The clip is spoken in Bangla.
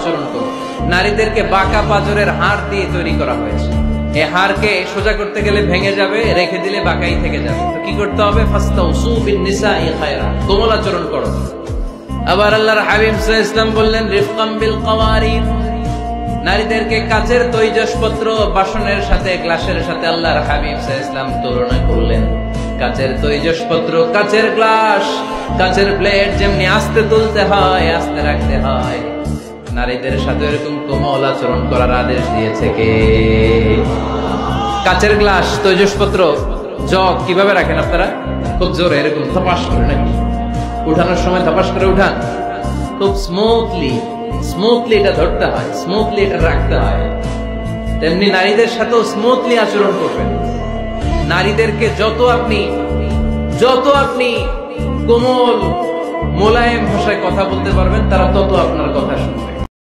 আচরণ করো। নারীদেরকে বাঁকা পাজরের হাড় দিয়ে তৈরি করা হয়েছে। এই হাড়কে সোজা করতে গেলে ভেঙে যাবে, রেখে দিলে বাঁকাই থেকে যাবে। তো কি করতে হবে? ফাস্তাউসু বিন-নিসাই খায়রা, কোমল আচরণ করো। আবার আল্লাহর হাবিব সাল্লাল্লাহু আলাইহি ওয়াসাল্লাম বললেন রিফকাম বিল কাওয়ারিদ, নারীদেরকে কাচের তৈজসপত্র বাসনের সাথে, গ্লাসের সাথে আল্লাহর হাবিব সাল্লাল্লাহু আলাইহি ওয়াসাল্লাম তুলনা করলেন। কাচের তৈজসপত্র, কাচের গ্লাস, কাচের প্লেট যেমনি আস্তে তুলতে হয়, আস্তে রাখতে হয়, নারীদের সাথে এরকম কোমল আচরণ করার আদেশ দিয়েছে কে? কাচের গ্লাস, তৈজসপত্র, জগ কিভাবে রাখেন আপনারা? খুব জোরে এরকম ধপাস করে নাকি? উঠানোর সময় ধপাস করে উঠান? খুব স্মুথলি এটা ধরতে হয়, স্মুথলি এটা রাখতে হয়। তেমনি নারীদের সাথেও স্মুথলি আচরণ করবেন। নারীদেরকে যত আপনি কোমল মোলায়েম ভাষায় কথা বলতে পারবেন, তারা তত আপনার কথা শুনবে।